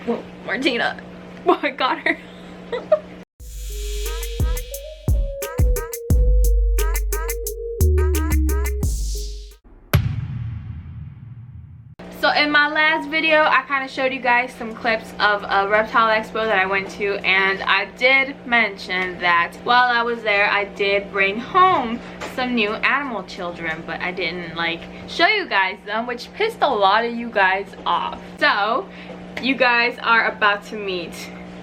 Whoa, Martina. Whoa, I got her. So in my last video, I kind of showed you guys some clips of a reptile expo that I went to, and I did mention that while I was there, I did bring home some new animal children, but I didn't like show you guys them, which pissed a lot of you guys off. So you guys are about to meet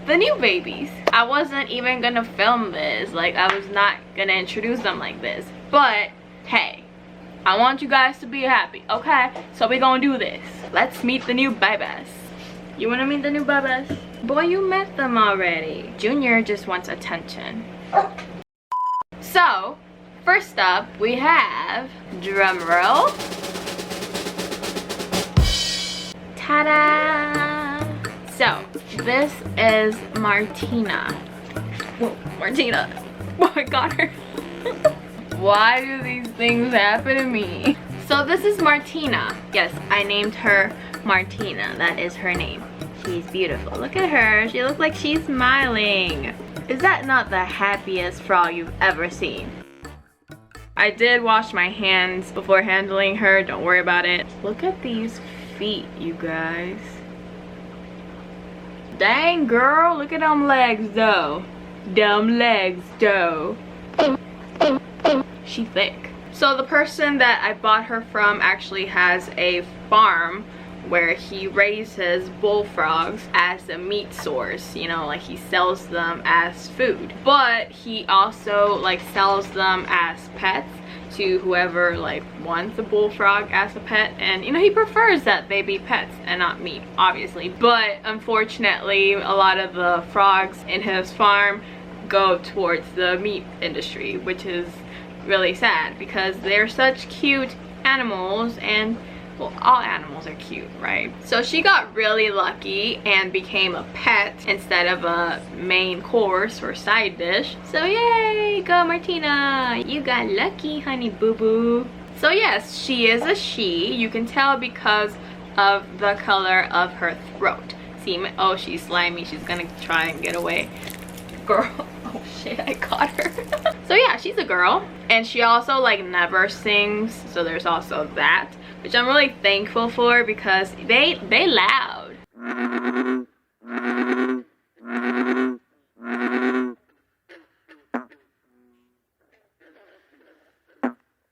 the new babies. I wasn't even gonna film this, like I was not gonna introduce them like this, but hey, I want you guys to be happy, okay? So we gonna do this. Let's meet the new babies. You wanna meet the new babies? Boy, you met them already. Junior just wants attention. So, first up, we have, drum roll. Ta-da! So, this is Martina. Whoa, Martina. Whoa, I got her. Why do these things happen to me? So this is Martina. Yes, I named her Martina. That is her name. She's beautiful. Look at her. She looks like she's smiling. Is that not the happiest frog you've ever seen? I did wash my hands before handling her. Don't worry about it. Look at these feet, you guys. Dang, girl. Look at them legs, though. Dumb legs, though. She thick. So the person that I bought her from actually has a farm where he raises bullfrogs as a meat source, you know, like he sells them as food, but he also like sells them as pets to whoever like wants a bullfrog as a pet. And you know, he prefers that they be pets and not meat, obviously, but unfortunately a lot of the frogs in his farm go towards the meat industry, which is really sad because they're such cute animals, and well, all animals are cute, right? So she got really lucky and became a pet instead of a main course or side dish. So yay, go Martina, you got lucky, honey boo boo. So yes, she is a she. You can tell because of the color of her throat. See, oh, she's slimy. She's gonna try and get away. Girl. Oh shit, I caught her. So yeah, she's a girl, and she also like never sings, so there's also that, which I'm really thankful for because they loud.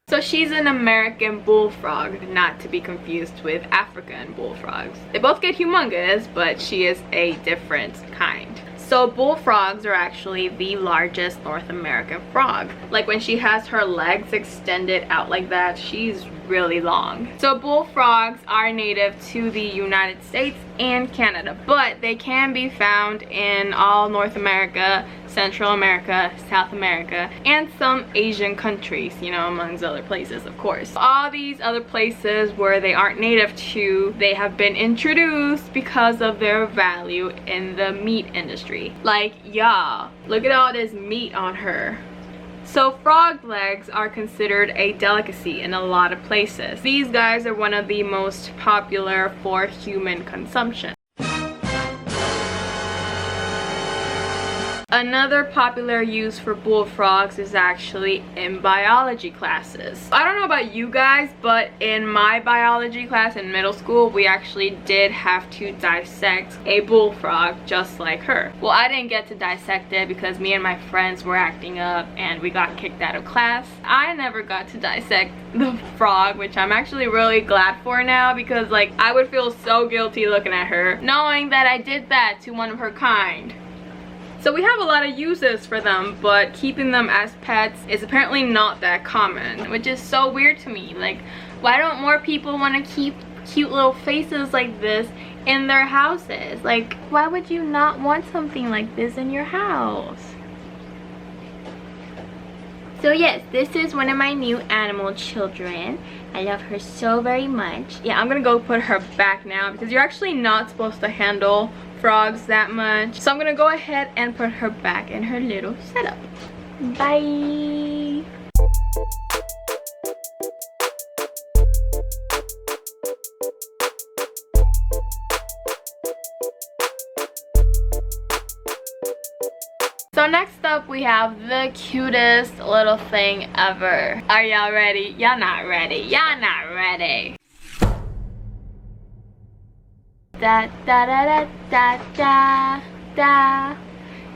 So she's an American bullfrog, not to be confused with African bullfrogs. They both get humongous, but she is a different kind. So bullfrogs are actually the largest North American frog. Like when she has her legs extended out like that, she's really long. So bullfrogs are native to the United States and Canada, but they can be found in all North America, Central America, South America, and some Asian countries, you know, amongst other places, of course. All these other places where they aren't native to, they have been introduced because of their value in the meat industry. Like, y'all, look at all this meat on her. So frog legs are considered a delicacy in a lot of places. These guys are one of the most popular for human consumption. Another popular use for bullfrogs is actually in biology classes. I don't know about you guys, but in my biology class in middle school, we actually did have to dissect a bullfrog just like her. Well, I didn't get to dissect it because me and my friends were acting up and we got kicked out of class. I never got to dissect the frog, which I'm actually really glad for now, because like I would feel so guilty looking at her knowing that I did that to one of her kind. So we have a lot of uses for them, but keeping them as pets is apparently not that common, which is so weird to me. Like, why don't more people want to keep cute little faces like this in their houses? Like, why would you not want something like this in your house? So yes, this is one of my new animal children. I love her so very much. Yeah, I'm gonna go put her back now because you're actually not supposed to handle frogs that much. So I'm gonna go ahead and put her back in her little setup. Bye. So next up we have the cutest little thing ever. Are y'all ready? Y'all not ready. Y'all not ready. Da da da da da da da.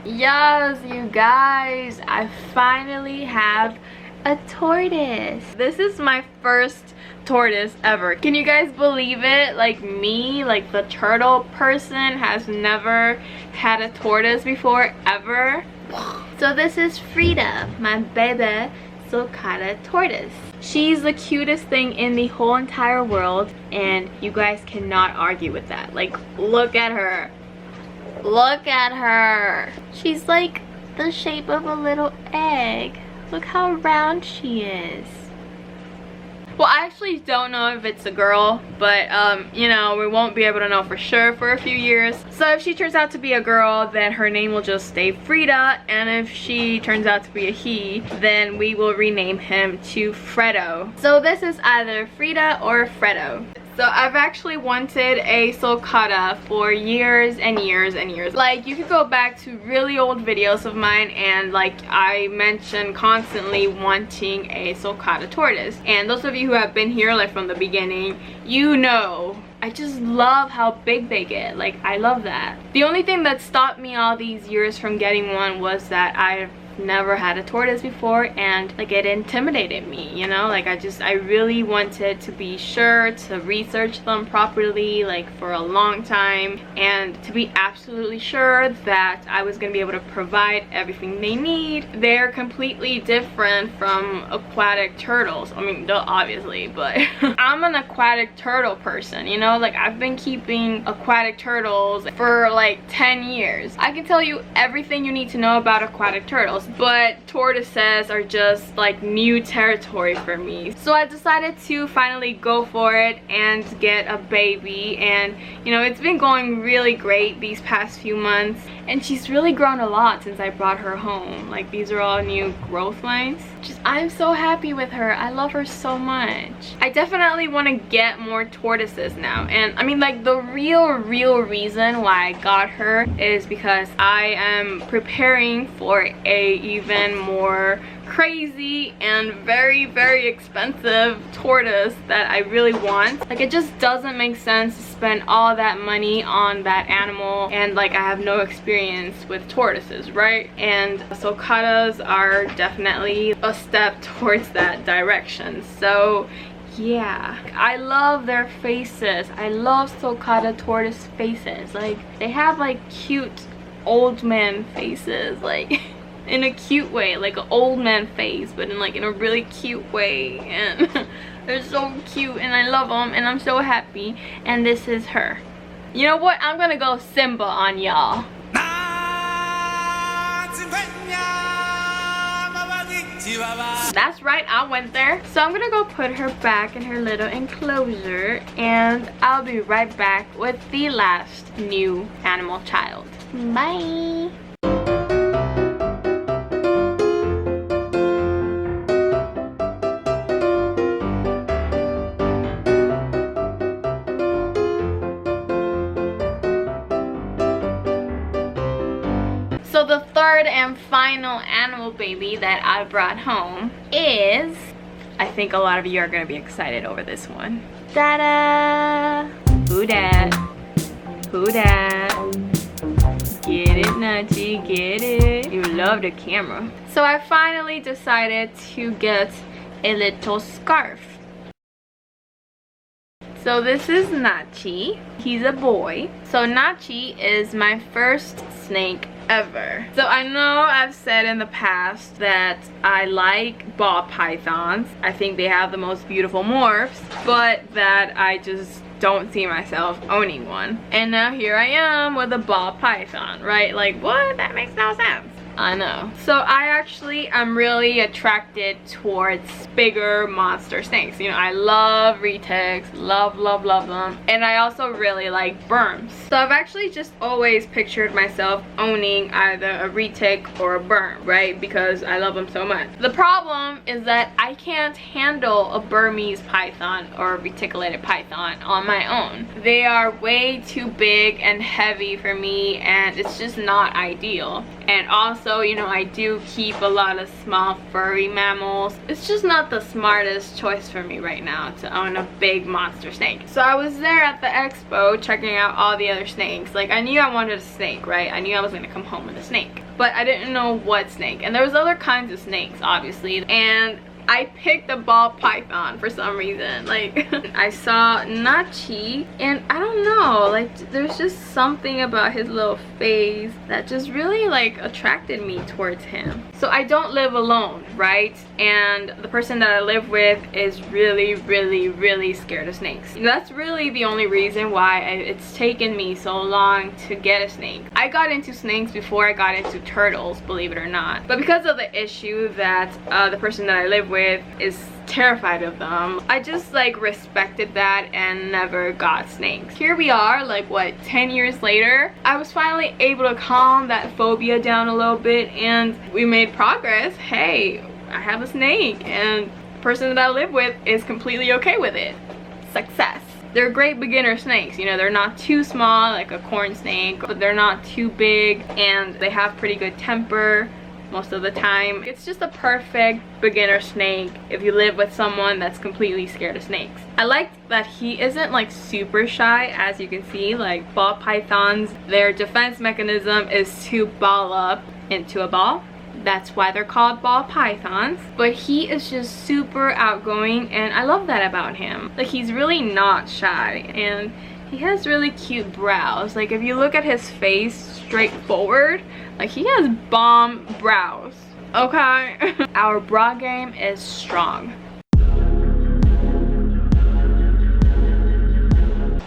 Yes, you guys, I finally have a tortoise. This is my first tortoise ever. Can you guys believe it? Like me, like the turtle person, has never had a tortoise before ever. So this is Frida, my baby Socata Tortoise. She's the cutest thing in the whole entire world, and you guys cannot argue with that. Like, look at her. Look at her. She's like the shape of a little egg. Look how round she is. Well, I actually don't know if it's a girl, but you know, we won't be able to know for sure for a few years. So if she turns out to be a girl, then her name will just stay Frida, and if she turns out to be a he, then we will rename him to Fredo. So this is either Frida or Fredo. So I've actually wanted a sulcata for years and years and years. Like, you could go back to really old videos of mine, and like I mentioned constantly wanting a sulcata tortoise. And those of you who have been here like from the beginning, you know I just love how big they get. Like, I love that. The only thing that stopped me all these years from getting one was that I've never had a tortoise before, and like it intimidated me, you know. Like I really wanted to be sure to research them properly, like for a long time, and to be absolutely sure that I was gonna be able to provide everything they need. They're completely different from aquatic turtles. I mean, obviously, but I'm an aquatic turtle person, you know. Like, I've been keeping aquatic turtles for like 10 years. I can tell you everything you need to know about aquatic turtles, but tortoises are just like new territory for me. So I decided to finally go for it and get a baby, and you know, it's been going really great these past few months, and she's really grown a lot since I brought her home. Like, these are all new growth lines. I'm so happy with her. I love her so much. I definitely want to get more tortoises now, and I mean, like, the real reason why I got her is because I am preparing for a even more crazy and very expensive tortoise that I really want. Like, it just doesn't make sense to spend all that money on that animal, and like I have no experience with tortoises, right? And sulcatas are definitely a step towards that direction. So yeah, I love their faces. I love sulcata tortoise faces. Like, they have like cute old man faces, like in a cute way, like an old man face, but in a really cute way, and they're so cute, and I love them, and I'm so happy. And this is her. You know what? I'm gonna go Simba on y'all. That's right, I went there. So I'm gonna go put her back in her little enclosure, and I'll be right back with the last new animal child. Bye. So the third and final animal baby that I brought home is, I think a lot of you are going to be excited over this one. Ta-da! Who dat? Who dat? Get it, Nachi, get it. You love the camera. So I finally decided to get a little scarf. So this is Nachi. He's a boy. So Nachi is my first snake ever. So I know I've said in the past that I like ball pythons. I think they have the most beautiful morphs, but that I just don't see myself owning one. And now here I am with a ball python, right? Like, what? That makes no sense. I know. So I actually am really attracted towards bigger monster snakes. You know, I love retics, love them, and I also really like berms. So I've actually just always pictured myself owning either a retic or a berm, right? Because I love them so much. The problem is that I can't handle a Burmese python or a reticulated python on my own. They are way too big and heavy for me, and it's just not ideal. And also Also, you know, I do keep a lot of small furry mammals. It's just not the smartest choice for me right now to own a big monster snake. So I was there at the expo checking out all the other snakes. Like, I knew I wanted a snake, right? I knew I was gonna come home with a snake, but I didn't know what snake. And there was other kinds of snakes, obviously, and I picked a ball python for some reason. Like, I saw Nachi, and I don't know, like, there's just something about his little face that just really like attracted me towards him. So I don't live alone, right? And the person that I live with is really scared of snakes. That's really the only reason why it's taken me so long to get a snake. I got into snakes before I got into turtles, believe it or not. But because of the issue that the person that I live with is terrified of them, I just like respected that and never got snakes. Here we are, like what, 10 years later. I was finally able to calm that phobia down a little bit, and we made progress. Hey, I have a snake, and the person that I live with is completely okay with it. Success. They're great beginner snakes, you know, they're not too small like a corn snake, but they're not too big, and they have pretty good temper most of the time. It's just a perfect beginner snake if you live with someone that's completely scared of snakes. I like that he isn't like super shy. As you can see, like ball pythons, their defense mechanism is to ball up into a ball. That's why they're called ball pythons. But he is just super outgoing, and I love that about him. Like, he's really not shy, and he has really cute brows. Like, if you look at his face straight forward, like, he has bomb brows, okay? Our bra game is strong.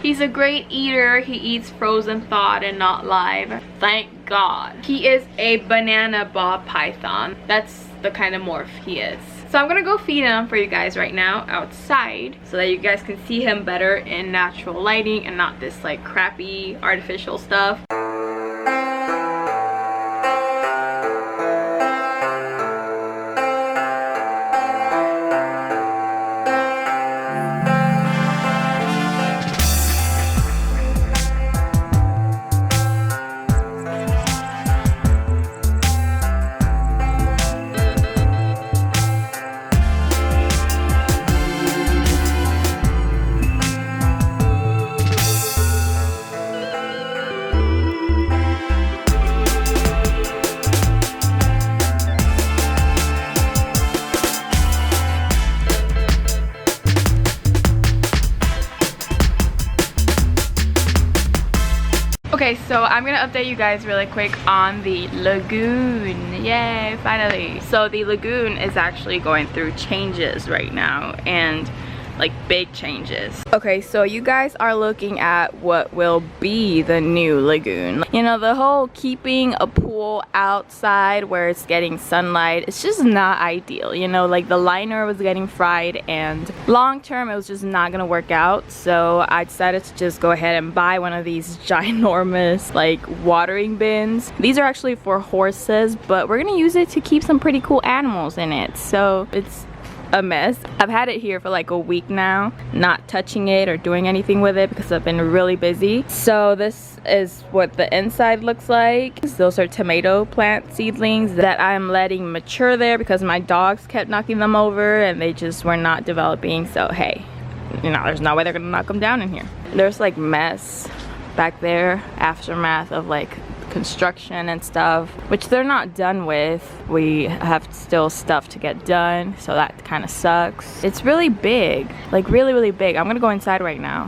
He's a great eater. He eats frozen thawed and not live. Thank God. He is a banana ball python. That's the kind of morph he is. So I'm gonna go feed him for you guys right now outside so that you guys can see him better in natural lighting and not this like crappy artificial stuff. Okay, so I'm gonna update you guys really quick on the Lagoon. Yay, finally. So the Lagoon is actually going through changes right now, and like big changes. Okay, so you guys are looking at what will be the new Lagoon. You know, the whole keeping a pool outside where it's getting sunlight, it's just not ideal. You know, like the liner was getting fried, and long term it was just not gonna work out. So I decided to just go ahead and buy one of these ginormous like watering bins. These are actually for horses, but we're gonna use it to keep some pretty cool animals in it. So it's a mess. I've had it here for like a week now, not touching it or doing anything with it because I've been really busy. So this is what the inside looks like. Those are tomato plant seedlings that I'm letting mature there because my dogs kept knocking them over and they just were not developing. So hey, you know, there's no way they're gonna knock them down in here. There's like mess back there, aftermath of like construction and stuff, which they're not done with. We have still stuff to get done, so that kind of sucks. It's really big, like really big. I'm gonna go inside right now.